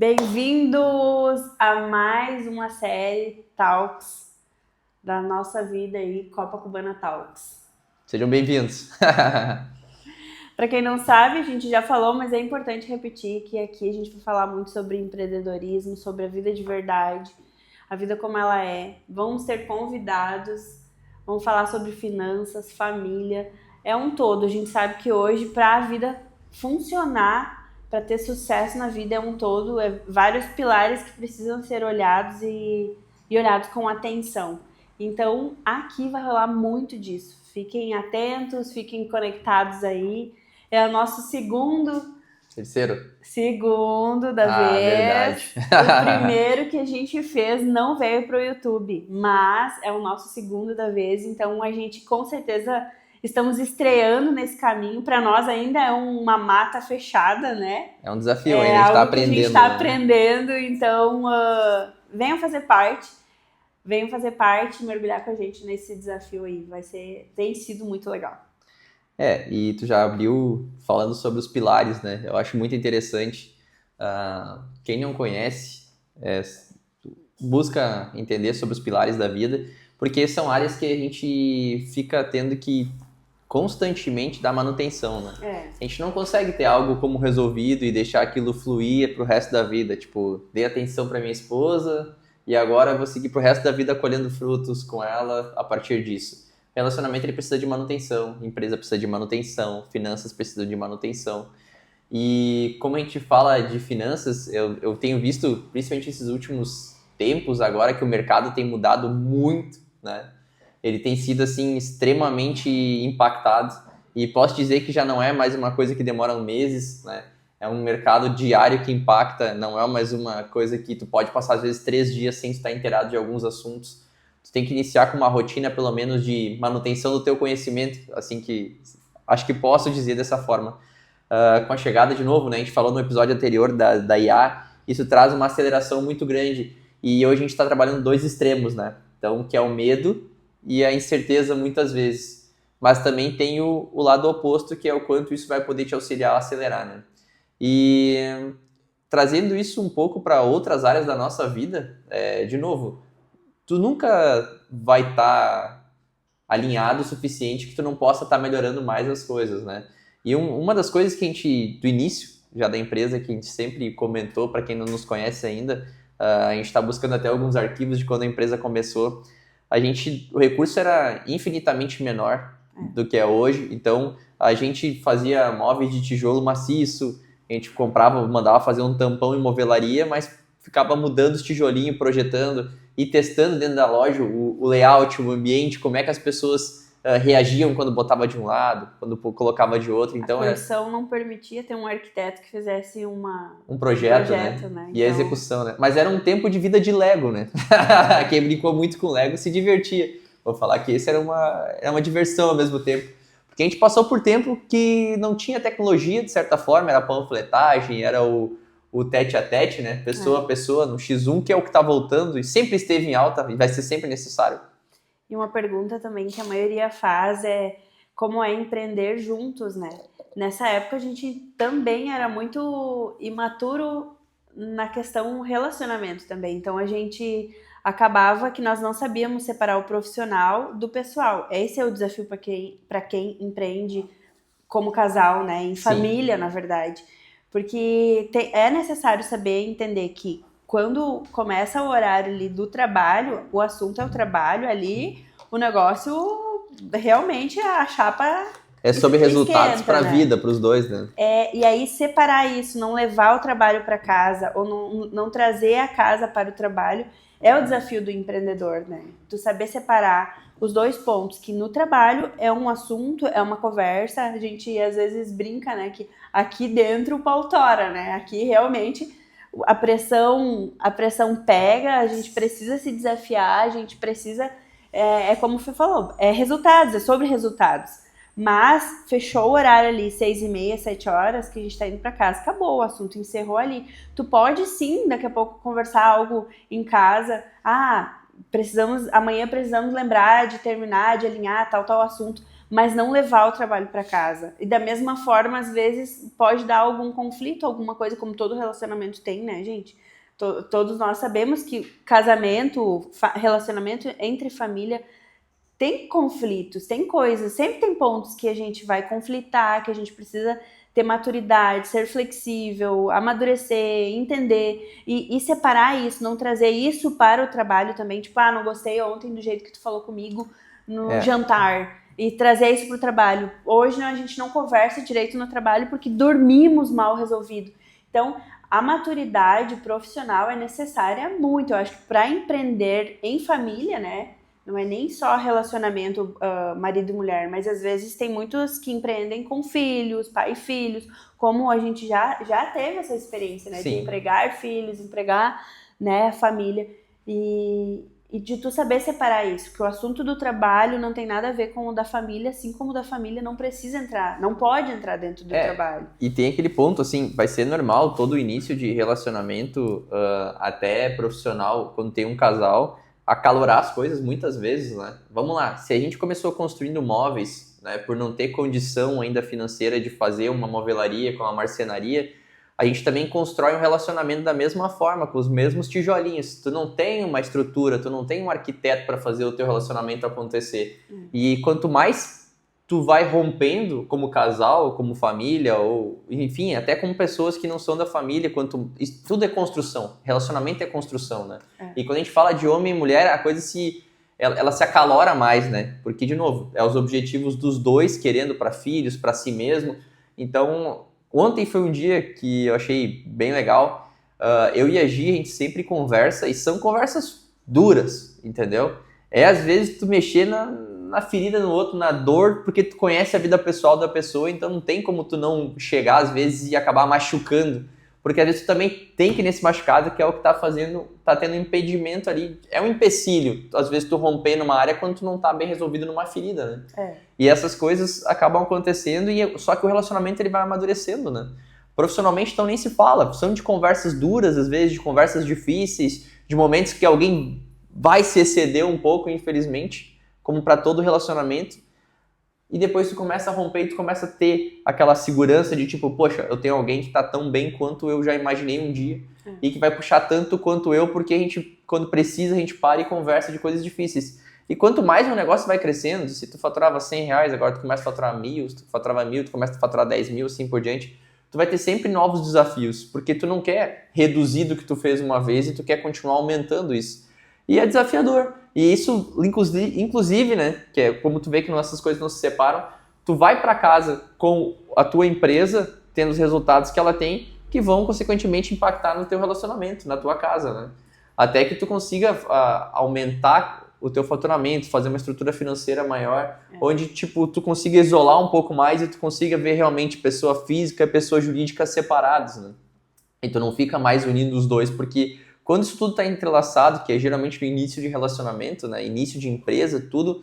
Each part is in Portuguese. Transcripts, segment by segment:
Bem-vindos a mais uma série Talks da nossa vida aí, Copacabana Talks. Sejam bem-vindos. Para quem não sabe, a gente já falou, mas é importante repetir que aqui a gente vai falar muito sobre empreendedorismo, sobre a vida de verdade, a vida como ela é. Vamos ter convidados, vamos falar sobre finanças, família, é um todo. A gente sabe que hoje, para a vida funcionar, para ter sucesso na vida é um todo, vários pilares que precisam ser olhados e olhados com atenção. Então, aqui vai rolar muito disso. Fiquem atentos, fiquem conectados aí. É o nosso segundo da vez. Verdade. O primeiro que a gente fez não veio para o YouTube, mas é o nosso segundo da vez. Então, a gente com certeza estamos estreando nesse caminho. Para nós ainda é uma mata fechada, né? É um desafio ainda, a gente está aprendendo. A gente está aprendendo, então venham fazer parte, mergulhar com a gente nesse desafio aí. Tem sido muito legal. E tu já abriu falando sobre os pilares, né? Eu acho muito interessante. Quem não conhece, busca entender sobre os pilares da vida, porque são áreas que a gente fica tendo que constantemente dar manutenção, né? A gente não consegue ter algo como resolvido e deixar aquilo fluir pro resto da vida. Tipo, dei atenção para minha esposa e agora vou seguir pro resto da vida colhendo frutos com ela a partir disso. Relacionamento ele precisa de manutenção, empresa precisa de manutenção, finanças precisam de manutenção. E como a gente fala de finanças, eu tenho visto, principalmente esses últimos tempos agora, que o mercado tem mudado muito, né? Ele tem sido, assim, extremamente impactado. E posso dizer que já não é mais uma coisa que demora meses, né? É um mercado diário que impacta, não é mais uma coisa que tu pode passar, às vezes, 3 dias sem estar inteirado de alguns assuntos. Tu tem que iniciar com uma rotina, pelo menos, de manutenção do teu conhecimento, assim que acho que posso dizer dessa forma. Com a chegada, de novo, né? A gente falou no episódio anterior da IA, isso traz uma aceleração muito grande. E hoje a gente está trabalhando 2 extremos, né? Então, que é o medo e a incerteza muitas vezes, mas também tem o lado oposto, que é o quanto isso vai poder te auxiliar a acelerar, né? E trazendo isso um pouco para outras áreas da nossa vida, de novo, tu nunca vai estar alinhado o suficiente que tu não possa estar melhorando mais as coisas, né? E uma das coisas que a gente, do início já da empresa, que a gente sempre comentou, para quem não nos conhece ainda, a gente está buscando até alguns arquivos de quando a empresa começou, o recurso era infinitamente menor do que é hoje, então a gente fazia móveis de tijolo maciço, a gente mandava fazer um tampão em movelaria, mas ficava mudando os tijolinhos, projetando e testando dentro da loja o layout, o ambiente, como é que as pessoas reagiam quando botava de um lado, quando colocava de outro. Então, a versão não permitia ter um arquiteto que fizesse um projeto, né? E a execução, né? Mas era um tempo de vida de Lego, né? Quem brincou muito com Lego se divertia. Vou falar que esse era uma diversão ao mesmo tempo. Porque a gente passou por tempo que não tinha tecnologia, de certa forma, era panfletagem, era o tete a tete, né? Pessoa a pessoa, no X1, que é o que está voltando e sempre esteve em alta e vai ser sempre necessário. E uma pergunta também que a maioria faz é como é empreender juntos, né? Nessa época a gente também era muito imaturo na questão relacionamento também. Então a gente acabava que nós não sabíamos separar o profissional do pessoal. Esse é o desafio para quem empreende como casal, né? Em família, na verdade. Porque é necessário saber entender que quando começa o horário ali do trabalho, o assunto é o trabalho ali, o negócio realmente a chapa é sobre resultados para a vida, para os dois, né? E aí separar isso, não levar o trabalho para casa ou não trazer a casa para o trabalho, é o desafio do empreendedor, né? Tu saber separar os 2 pontos, que no trabalho é um assunto, é uma conversa, a gente às vezes brinca, né, que aqui dentro o pau tora, né? Aqui realmente a pressão pega, a gente precisa se desafiar, a gente precisa, como você falou, resultados, é sobre resultados. Mas fechou o horário ali, 6h30, 7 horas, que a gente tá indo pra casa, acabou, o assunto encerrou ali. Tu pode sim, daqui a pouco, conversar algo em casa. Amanhã precisamos lembrar de terminar, de alinhar tal assunto. mas não levar o trabalho para casa. E da mesma forma, às vezes, pode dar algum conflito, alguma coisa, como todo relacionamento tem, né, gente? Todos nós sabemos que casamento, relacionamento entre família tem conflitos, tem coisas, sempre tem pontos que a gente vai conflitar, que a gente precisa ter maturidade, ser flexível, amadurecer, entender e separar isso, não trazer isso para o trabalho também, tipo, não gostei ontem do jeito que tu falou comigo no jantar, e trazer isso para o trabalho. Hoje a gente não conversa direito no trabalho porque dormimos mal resolvido. Então, a maturidade profissional é necessária muito. Eu acho que para empreender em família, né? Não é nem só relacionamento marido e mulher, mas às vezes tem muitos que empreendem com filhos, pai e filhos, como a gente já teve essa experiência, né? Sim. De empregar filhos, empregar, né, a família. E de tu saber separar isso, que o assunto do trabalho não tem nada a ver com o da família, assim como o da família não precisa entrar, não pode entrar dentro do trabalho. E tem aquele ponto, assim, vai ser normal todo o início de relacionamento, até profissional, quando tem um casal, acalorar as coisas muitas vezes, né? Vamos lá, se a gente começou construindo móveis, né, por não ter condição ainda financeira de fazer uma movelaria com uma marcenaria, a gente também constrói um relacionamento da mesma forma, com os mesmos tijolinhos. Tu não tem uma estrutura, tu não tem um arquiteto para fazer o teu relacionamento acontecer. E quanto mais tu vai rompendo como casal, como família, ou enfim, até como pessoas que não são da família, tudo é construção. Relacionamento é construção, né? E quando a gente fala de homem e mulher, a coisa ela se acalora mais, né? Porque, de novo, é os objetivos dos dois querendo para filhos, para si mesmo. Então, ontem foi um dia que eu achei bem legal. Eu e a Gi, a gente sempre conversa, e são conversas duras, entendeu? Às vezes, tu mexer na ferida no outro, na dor, porque tu conhece a vida pessoal da pessoa, então não tem como tu não chegar, às vezes, e acabar machucando. Porque, às vezes, tu também tem que ir nesse machucado, que é o que tá tendo um impedimento ali. É um empecilho, às vezes, tu romper numa área quando tu não tá bem resolvido numa ferida, né? E essas coisas acabam acontecendo, só que o relacionamento ele vai amadurecendo, né? Profissionalmente, então, nem se fala. São de conversas duras, às vezes, de conversas difíceis, de momentos que alguém vai se exceder um pouco, infelizmente, como para todo relacionamento. E depois tu começa a romper e tu começa a ter aquela segurança de tipo, poxa, eu tenho alguém que tá tão bem quanto eu já imaginei um dia e que vai puxar tanto quanto eu, porque a gente, quando precisa, a gente para e conversa de coisas difíceis. E quanto mais o negócio vai crescendo, se tu faturava R$100, agora tu começa a faturar 1.000, se tu faturava 1.000, tu começa a faturar 10.000, assim por diante, tu vai ter sempre novos desafios, porque tu não quer reduzir do que tu fez uma vez e tu quer continuar aumentando isso. E é desafiador. E isso, inclusive, né, que é como tu vê que nossas coisas não se separam, tu vai para casa com a tua empresa, tendo os resultados que ela tem, que vão, consequentemente, impactar no teu relacionamento, na tua casa, né? Até que tu consiga aumentar o teu faturamento, fazer uma estrutura financeira maior, onde, tipo, tu consiga isolar um pouco mais e tu consiga ver realmente pessoa física e pessoa jurídica separados, né? E tu não fica mais unindo os dois, porque quando isso tudo está entrelaçado, que é geralmente no início de relacionamento, né, início de empresa, tudo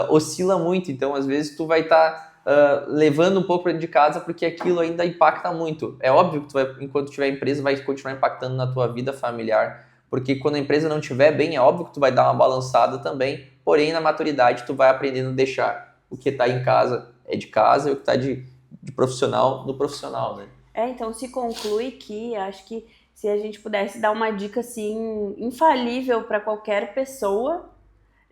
oscila muito. Então, às vezes, tu vai estar levando um pouco para dentro de casa porque aquilo ainda impacta muito. É óbvio que tu vai, enquanto tiver empresa, vai continuar impactando na tua vida familiar, porque quando a empresa não estiver bem, é óbvio que tu vai dar uma balançada também, porém, na maturidade, tu vai aprendendo a deixar o que está em casa é de casa e o que está de profissional no profissional, né? Então se conclui que, acho que se a gente pudesse dar uma dica assim, infalível para qualquer pessoa,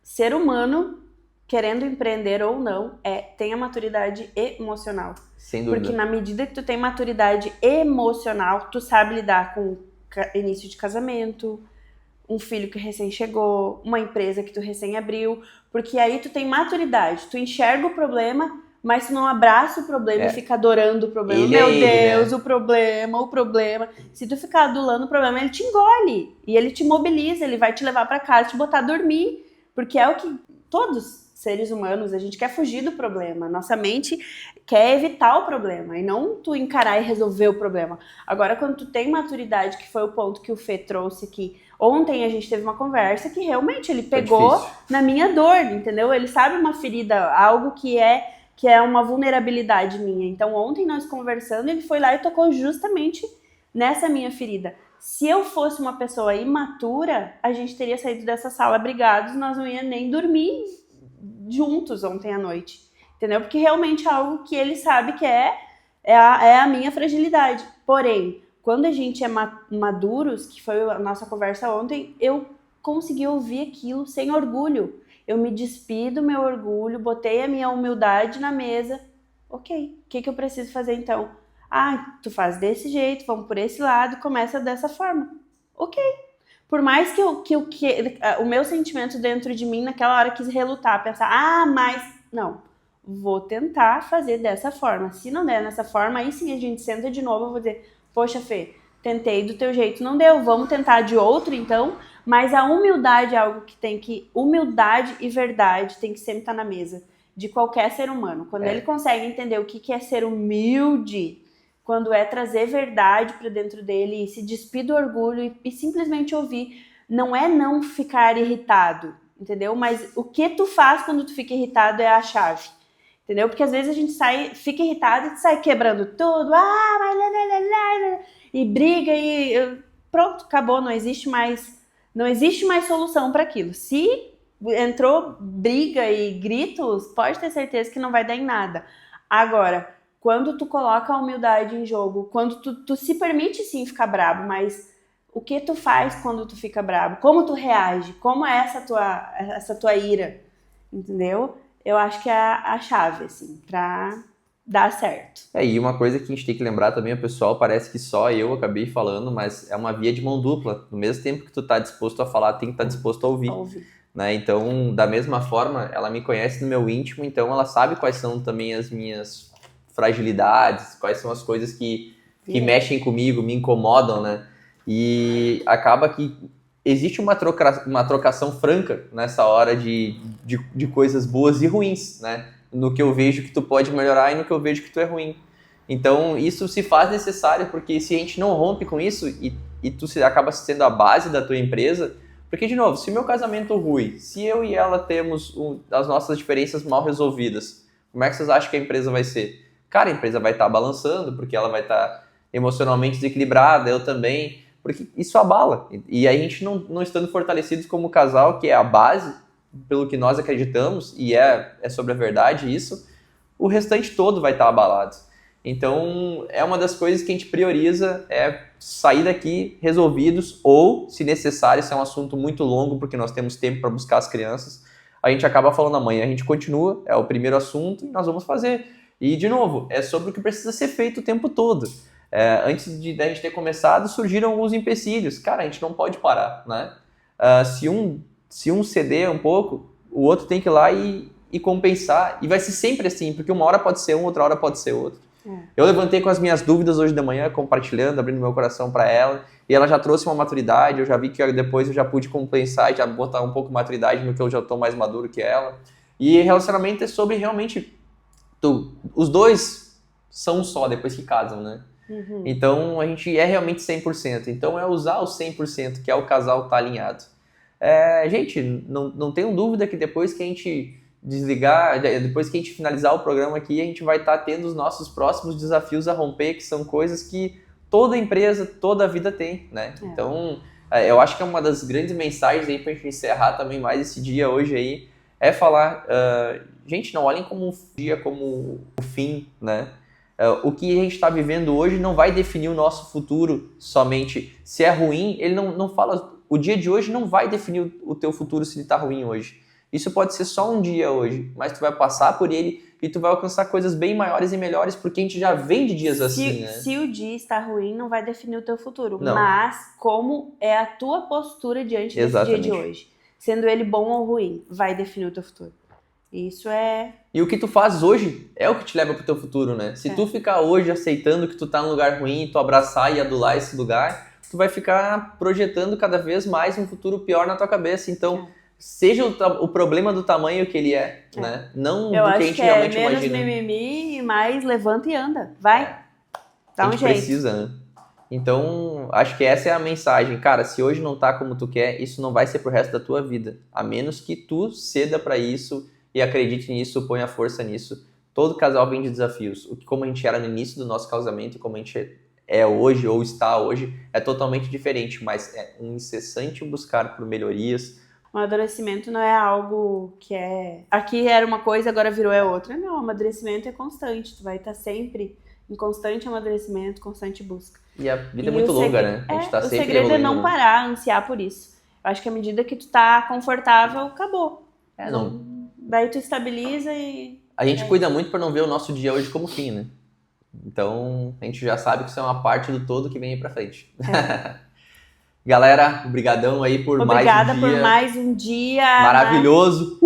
ser humano, querendo empreender ou não, tenha maturidade emocional. Sem dúvida. Porque na medida que tu tem maturidade emocional, tu sabe lidar com início de casamento, um filho que recém chegou, uma empresa que tu recém abriu, porque aí tu tem maturidade, tu enxerga o problema, mas tu não abraça o problema e fica adorando o problema. Meu Deus, né? O problema. Se tu ficar adulando o problema, ele te engole. E ele te mobiliza, ele vai te levar pra casa, te botar a dormir. Porque é o que todos seres humanos, a gente quer fugir do problema. Nossa mente quer evitar o problema e não tu encarar e resolver o problema. Agora, quando tu tem maturidade, que foi o ponto que o Fê trouxe aqui. Ontem a gente teve uma conversa que realmente ele pegou na minha dor, entendeu? Ele sabe uma ferida, algo que é uma vulnerabilidade minha. Então, ontem nós conversando, ele foi lá e tocou justamente nessa minha ferida. Se eu fosse uma pessoa imatura, a gente teria saído dessa sala brigados, nós não ia nem dormir juntos ontem à noite. entendeu? Porque realmente é algo que ele sabe que é a minha fragilidade. Porém, quando a gente é maduros, que foi a nossa conversa ontem, eu consegui ouvir aquilo sem orgulho. Eu me despi do meu orgulho, botei a minha humildade na mesa. Ok, o que eu preciso fazer então? Tu faz desse jeito, vamos por esse lado, começa dessa forma. Ok. Por mais que o meu sentimento dentro de mim, naquela hora, quis relutar, pensar, mas... Não, vou tentar fazer dessa forma. Se não der dessa forma, aí sim a gente senta de novo, eu vou dizer, poxa, Fê, tentei do teu jeito, não deu, vamos tentar de outro então. Mas a humildade é algo que humildade e verdade tem que sempre estar na mesa de qualquer ser humano. Quando ele consegue entender o que é ser humilde, quando é trazer verdade para dentro dele e se despir do orgulho e simplesmente ouvir, não é não ficar irritado, entendeu? Mas o que tu faz quando tu fica irritado é a chave, entendeu? Porque às vezes a gente fica irritado e sai quebrando tudo, e briga e pronto, acabou, não existe mais solução para aquilo. Se entrou briga e gritos, pode ter certeza que não vai dar em nada. Agora, quando tu coloca a humildade em jogo, quando tu se permite sim ficar brabo, mas o que tu faz quando tu fica brabo? Como tu reage? Como é essa tua ira? Entendeu? Eu acho que é a chave, assim, pra dar certo. E uma coisa que a gente tem que lembrar também, o pessoal, parece que só eu acabei falando, mas é uma via de mão dupla. No mesmo tempo que tu tá disposto a falar, tem que estar disposto a ouvir. Né? Então, da mesma forma, ela me conhece no meu íntimo, então ela sabe quais são também as minhas fragilidades, quais são as coisas que mexem comigo, me incomodam, né? E acaba que existe uma trocação franca nessa hora de coisas boas e ruins, né? No que eu vejo que tu pode melhorar e no que eu vejo que tu é ruim. Então, isso se faz necessário, porque se a gente não rompe com isso e tu acaba sendo a base da tua empresa, porque, de novo, se meu casamento ruim, se eu e ela temos as nossas diferenças mal resolvidas, como é que vocês acham que a empresa vai ser? Cara, a empresa vai estar balançando, porque ela vai estar emocionalmente desequilibrada, eu também, porque isso abala. E a gente não estando fortalecidos como casal, que é a base, pelo que nós acreditamos, e é sobre a verdade isso, o restante todo vai estar abalado. Então, é uma das coisas que a gente prioriza, é sair daqui resolvidos, ou, se necessário, se é um assunto muito longo, porque nós temos tempo para buscar as crianças, a gente acaba falando amanhã, a gente continua, é o primeiro assunto, e nós vamos fazer. E, de novo, é sobre o que precisa ser feito o tempo todo. Antes de a gente ter começado, surgiram alguns empecilhos. Cara, a gente não pode parar, né? Se um ceder um pouco, o outro tem que ir lá e compensar. E vai ser sempre assim, porque uma hora pode ser um, outra hora pode ser outro. Eu levantei com as minhas dúvidas hoje de manhã, compartilhando, abrindo meu coração para ela, e ela já trouxe uma maturidade, eu já vi que depois eu já pude compensar e já botar um pouco de maturidade no que eu já estou mais maduro que ela. E relacionamento é sobre realmente... os dois são um só depois que casam, né? Uhum. Então, a gente é realmente 100%. Então, é usar o 100%, que é o casal tá alinhado. Gente, não tenham dúvida que depois que a gente desligar, depois que a gente finalizar o programa aqui, a gente vai estar tendo os nossos próximos desafios a romper, que são coisas que toda empresa, toda a vida tem, né? Então, eu acho que é uma das grandes mensagens aí pra gente encerrar também mais esse dia hoje aí, é falar, gente, não olhem como um dia como o fim, né? O que a gente está vivendo hoje não vai definir o nosso futuro somente. Se é ruim, ele não fala... O dia de hoje não vai definir o teu futuro se ele está ruim hoje. Isso pode ser só um dia hoje, mas tu vai passar por ele e tu vai alcançar coisas bem maiores e melhores, porque a gente já vem de dias assim, né? Se o dia está ruim, não vai definir o teu futuro. Não. Mas como é a tua postura diante desse dia de hoje. Sendo ele bom ou ruim, vai definir o teu futuro. Isso é... E o que tu faz hoje é o que te leva pro teu futuro, né? Se tu ficar hoje aceitando que tu tá num lugar ruim, tu abraçar e adular esse lugar, tu vai ficar projetando cada vez mais um futuro pior na tua cabeça. Então, seja o problema do tamanho que ele né? Não do que a gente realmente imagina. Eu acho que é menos mimimi e mais levanta e anda. Vai. Dá um jeito. Precisa, né? Então, acho que essa é a mensagem. Cara, se hoje não tá como tu quer, isso não vai ser pro resto da tua vida. A menos que tu ceda pra isso e acredite nisso, ponha força nisso. Todo casal vem de desafios. Como a gente era no início do nosso casamento e como a gente é hoje ou está hoje, é totalmente diferente, mas é um incessante buscar por melhorias, Amadurecimento não é algo que é... Aqui era uma coisa, agora virou outra. Não, amadurecimento é constante. Tu vai estar sempre em constante amadurecimento, constante busca. E a vida é muito longa, né? A gente tá sempre o segredo é não né? parar, ansiar por isso. Eu acho que à medida que tu tá confortável, acabou. Não. Daí tu estabiliza e... A gente cuida muito pra não ver o nosso dia hoje como fim, né? Então, a gente já sabe que isso é uma parte do todo que vem aí pra frente. Galera, obrigadão aí por mais um dia. Obrigada por mais um dia. Maravilhoso.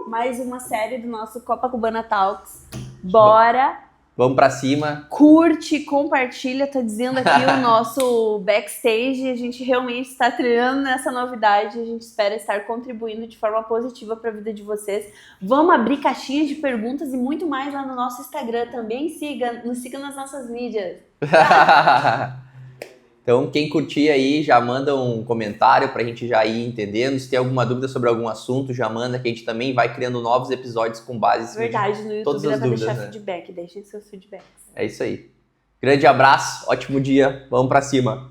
Mais uma série do nosso Copacabana Talks. Bora. Vamos pra cima. Curte, compartilha, tá dizendo aqui o nosso backstage. A gente realmente está trilhando nessa novidade. A gente espera estar contribuindo de forma positiva para a vida de vocês. Vamos abrir caixinhas de perguntas e muito mais lá no nosso Instagram. Também nos siga nas nossas mídias. Então, quem curtir aí, já manda um comentário pra gente já ir entendendo. Se tem alguma dúvida sobre algum assunto, já manda, que a gente também vai criando novos episódios com base no YouTube todas as dúvidas, deixar né? feedback, deixem seus feedbacks. É isso aí. Grande abraço, ótimo dia, vamos pra cima.